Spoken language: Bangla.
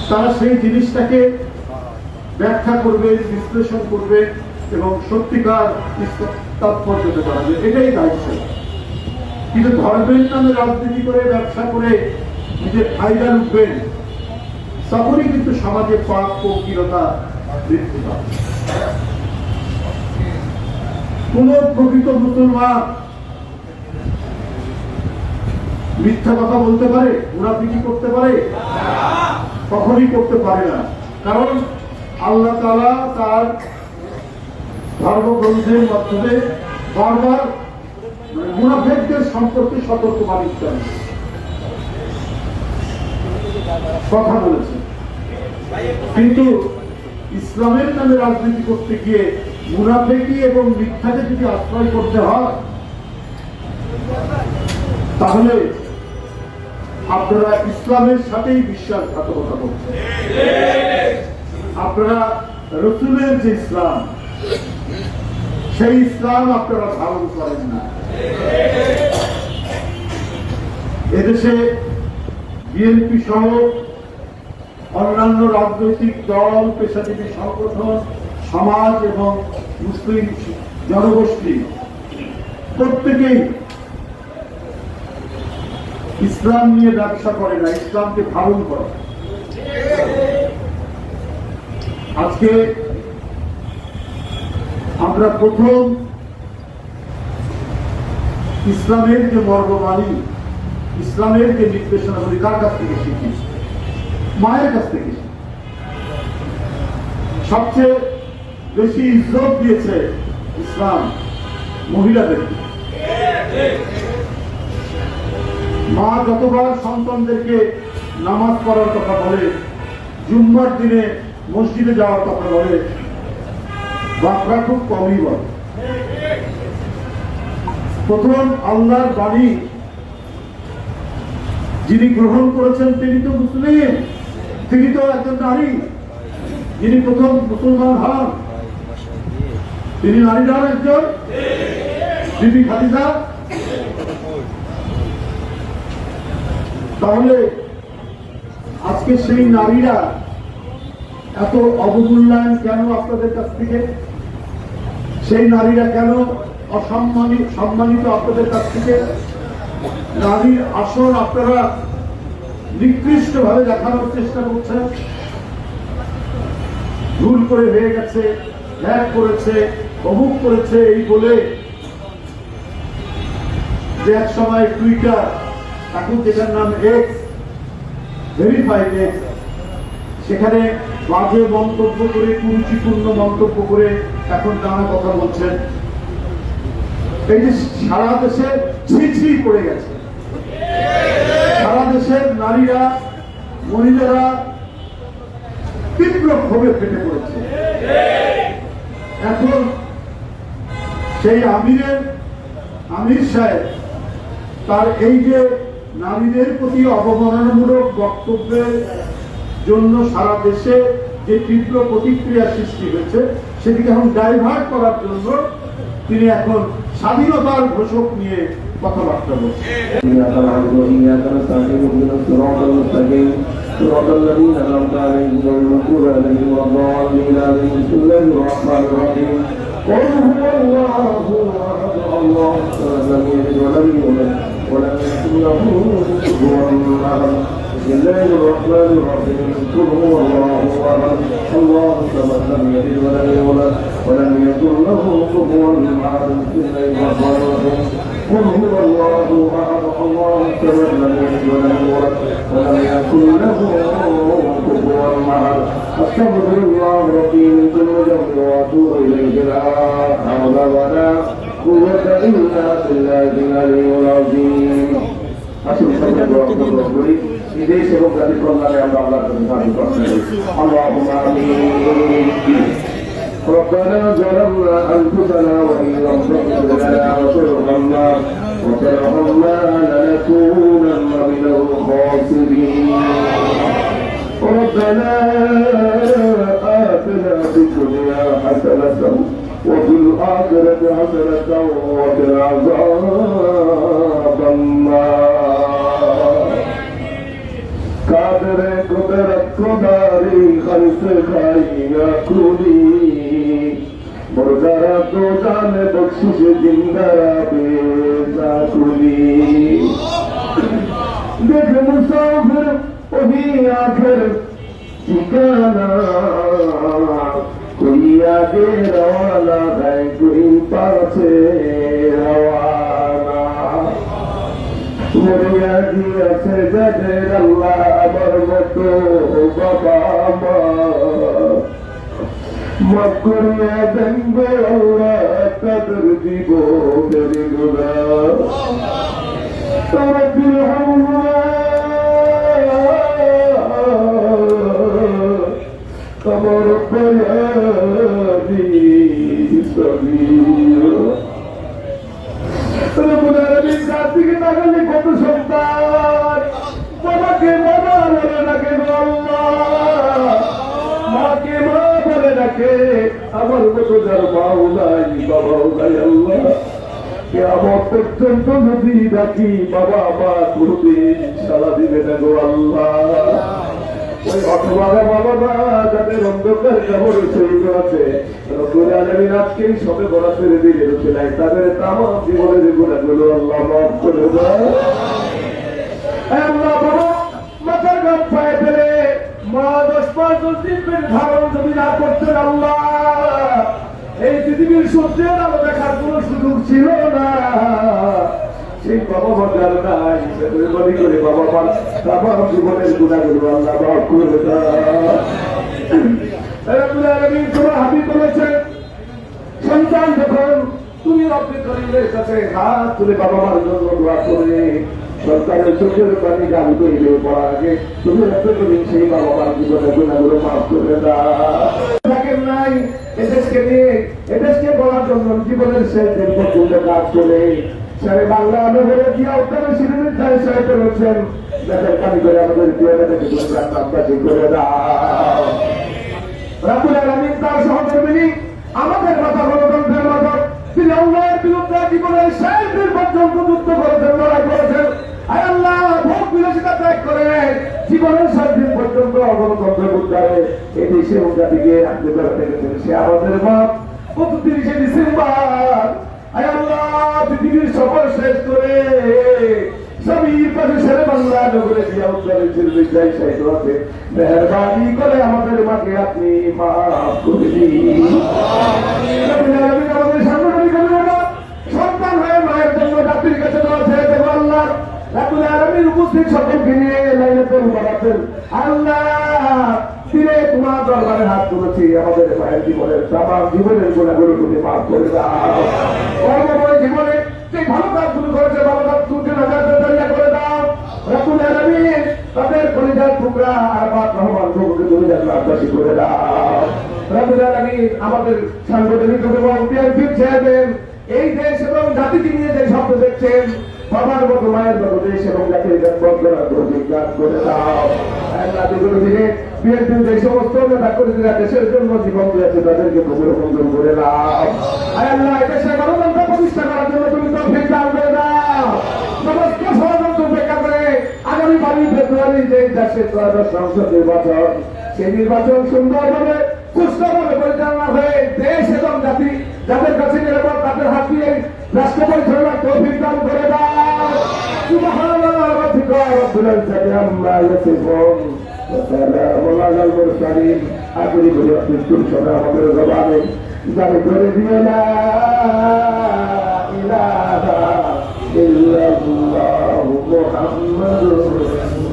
তারা সেই জিনিসটাকে ব্যাখ্যা করবে, বিশ্লেষণ করবে এবং সত্যিকার তাৎপর্য করাবে, এটাই দায়িত্ব। কিন্তু ধর্মের নামে রাজনীতি করে, ব্যবসা করে নিজের ফায়দা লুটবেন, তখনই কিন্তু সমাজে পাপ পঙ্কিলতা বৃদ্ধি পাবে। কোন প্রকৃত মুসলমান মিথ্যা কথা বলতে পারে, মুনাফিকি করতে পারে? কখনই করতে পারে না। কারণ আল্লাহ তাআলা তার ধর্মগ্রন্থের মাধ্যমে বারবার মুনাফিকদের সম্পর্কে সতর্কবাণী কথা বলেছে। কিন্তু ইসলামের নামে রাজনীতি করতে গিয়ে মুনাফিকি এবং মিথ্যাকে যদি আশ্রয় করতে হয়, তাহলে আপনারা ইসলামের সাথেই বিশ্বাসঘাতকতা করছেন। আপনারা রাসূলের যে ইসলাম, সেই ইসলাম আপনারা ধারণ করেন না। এদেশে বিএনপি সহ অন্যান্য রাজনৈতিক দল, পেশাজীবী সংগঠন, সমাজ এবং মুসলিম জনগোষ্ঠী প্রত্যেকেই ইসলাম নিয়ে ব্যবসা করে না, ইসলামকে ধারণ করে। আজকে আমরা প্রথম ইসলামের যে মর্মবাণী, ইসলামের যে নির্দেশনাগুলি কার কাছ থেকে শিখি? মায়ের কাছ থেকে। সবচেয়ে বেশি ইজ্জত দিয়েছে ইসলাম মহিলাদেরকে। মা যতবার সন্তানদেরকে নামাজ পড়ার কথা বলে, জুম্মার দিনে মসজিদে যাওয়ার কথা বলে, বাপরা খুব কমই বলে। প্রথম আল্লাহর বাণী যিনি গ্রহণ করেছেন তিনি তো মুসলিম, তিনি তো একজন নারী। যিনি প্রথম মুসলমান হন তিনি নারী নন, একজন বিবি খাদিজা। তাহলে আজকে সেই নারীরা এত অবমূল্যায়ন কেন আপনাদের কাছ থেকে? সেই নারীরা কেন সম্মানিত আপনাদের কাছ থেকে? নারীর আসন আপনারা নিকৃষ্ট ভাবে দেখানোর চেষ্টা করছেন। ভুল করে হয়ে গেছে, হ্যাক করেছে, অমুক করেছে এই বলে যে এক সময় টুইটার, এখন যেটার নাম এক্স, ভেরিফাইড এক্স, সেখানে বাজে মন্তব্য করে, কুরুচিপূর্ণ মন্তব্য করে এখন নানা কথা বলছেন। এই যে সারা দেশে ছিছি পড়ে গেছে, সারা দেশের নারীরা, মহিলারা তীব্র ক্ষোভে ফেটে পড়েছে। এখন সেই আমির সাহেব তার এই যে নারীদের প্রতি অবমাননামূলক বক্তব্যের জন্য সারা দেশে যে তীব্র প্রতিক্রিয়া সৃষ্টি হয়েছে, সেটিকে এখন ডাইভার্ট করার জন্য তিনি এখন স্বাধীনতার ঘোষক নিয়ে কথাবার্তা বলছেন। بسم الله الرحمن الرحيم قل هو الله احد الله الصمد لم يلد ولم يولد ولم يكن له كفوا احد بسم الله الرحمن الرحيم قل هو الله احد الله الصمد لم يلد ولم يولد ولم يكن له كفوا احد استغفر الله ربي من كل ذنب واتوب اليه لا حول ولا قوه الا بالله العلي العظيم আসুন সবাই দোয়া করি বিদেশ এবং জাতির কল্যাণে আমরা আল্লাহর কাছে দাবি করছি আল্লাহুম্মা আমিন ربنا ظلمنا انفسنا وان لم تغفر لنا وترحمنا لنكونن من الخاسرين ربنا آتنا في الدنيا حسنة وفي الآخرة حسنة وقنا عذاب النار قادر قدرت قداری خلص خائیا کولی مردارا تو جان بخشش زندہ بیزا کولی دیکھ مسافر وہی آخر ٹھکانا کوئی آگے روانہ ہے کوئی پاچھے روانہ মরিয়া দিয়েছে যাদের আল্লাহ আমার মতো বাবা আমার মাফ করিয়া দেনবে আল্লাহ তাদের জীবনের গুনাহ রব্বিল আমার বয়ানি সবিরা দিকে তাকালে কত সন্তান বাবাকে বাবা বলে ডাকে মাকে মা বলে ডাকে আমার মতো যার মাও নাই বাবাও নাই আল্লাহ আমার পর্যন্ত যদি ডাকি বাবা মা কোনদিন সারা দিবে না গো আল্লাহ ওই অথবারা বাবা মা যাদের অন্ধকার কবরে শহীদ আছে রব্বুল আলামিন আজকেই সবে বড় ছেড়ে দিয়ে রসুলাই তাদের তামাম জীবনের গুনাহগুলো আল্লাহ মাফ করে দাও আল্লাহ বাবা মাথার গাম পায়ে ফেলে মা 10-5 দিনের ধারণ যদি না করতেন আল্লাহ এই পৃথিবীর সূর্যের আলো দেখার কোনো সুযোগ ছিল না সেই বাবা মার নাই বলি করে বাবা মার তামাম জীবনের গুনাহগুলো আল্লাহ মাফ করে দাও রব্বুল আলামিন তোমার হাবিব বলেছেন সন্তান যখন তুমি রব্বুল করিমের কাছে হাত তুলে বাবা মার জন্য দোয়া করে সন্তানের চোখের পানি গান করিলে পড়া আগে তুমি রব্বুল করিম সেই বাবা মার জীবনের গুনাহগুলো মাফ করে দাও থাকেন নাই এদেশকে নিয়ে এদেশকে বলার জন্য জীবনের শেষ দিন পর্যন্ত কাজ করে সারা বাংলা নগরে দিয়া উত্তরে সিনেমের চাই সহায় করেছেন যাদের পানি করে আমাদের জীবনটাকে ঠিক করে দাও রব্বুল আলামিন তার সহকর্মী আমাদের মাথা গণতন্ত্রের মাথা তিনি আল্লাহর বিরুদ্ধে জীবনের শেষ দিন পর্যন্ত যুদ্ধ করেছেন লড়াই করেছেন আয় আল্লাহ ভোগ বিলাসিতা ত্যাগ করে জীবনের শেষ দিন পর্যন্ত গণতন্ত্রের উদ্ধারে এই দেশে উন্নতিকে রাখতে পেরেছেন সে আমাদের বাপ ৩৫ ডিসেম্বর আয় আল্লাহ পৃথিবীর সফর শেষ করে সবই পাশে শেরে বাংলা নগরে দিয়া উদ্ধারে ছিল যাই সাইড আছে মেহরবানি করে আমাদের মাকে আপনি মাফ করে দিন আমাদের সাংগঠনিক সন্তান হয়ে মায়ের জন্য জাতির কাছে দোয়া ছেড়ে দেব আল্লাহ রাব্বুল আলামিন উপস্থিত সকলকে নিয়ে লাইলাতুল মুবারাকাতুল আল্লাহ ফিরে তোমার দরবারে হাত তুলেছি আমাদের মায়ের জীবনের তামাম জীবনের গুনাহগুলো তুমি মাফ করে দাও কর্মময় জীবনে যে ভালো কাজগুলো করেছে ভালো কাজ তুলতে নজর করে দাও রাব্বুল আলামিন তাদের কলিজার টুকরা আরবাত রহমান প্রভুকে তুমি জান্নাতবাসী করে দাও রাব্বুল আলামিন আমাদের সাংগঠনিক এবং বিএনপির চেয়ারম্যান এই দেশ এবং জাতিকে নিয়ে যে স্বপ্ন দেখছেন বাবার মতো মায়ের মতো দেশ এবং জাতির বিজ্ঞান করে দাও আল্লাহ বিগত দিনে বিএনপির যে সমস্ত নেতা কর্মীরা দেশের জন্য জীবন দিয়েছে তাদেরকে কবুল মঞ্জুর করে দাও আল্লাহ দেশে গণতন্ত্র প্রতিষ্ঠা করার জন্য তুমি তৌফিক দান করে দাও সমস্ত ষড়যন্ত্র উপেক্ষা করে আগামী 22 ফেব্রুয়ারি যে দেশের ত্রয়োদশ সংসদ নির্বাচন সেই নির্বাচন সুন্দরভাবে সুষ্ঠুভাবে পরিচালনা হয়ে দেশ এবং জাতি যাদের কাছে নিরাপদ তাদের হাত দিয়ে রাষ্ট্র পরিচালনার তৌফিক দান করে দাও সুবহানাল্লাহি ওয়া বিহামদিহি আম্মা ইয়াসিফুন ওয়া সালামুন আলাল মুরসালিন আখিরি বলে আপনি সবাই আমাদের জবানে জারি করে দিও না ইলাহা ইল্লাল্লাহু মুহাম্মাদুর রাসূলুল্লাহ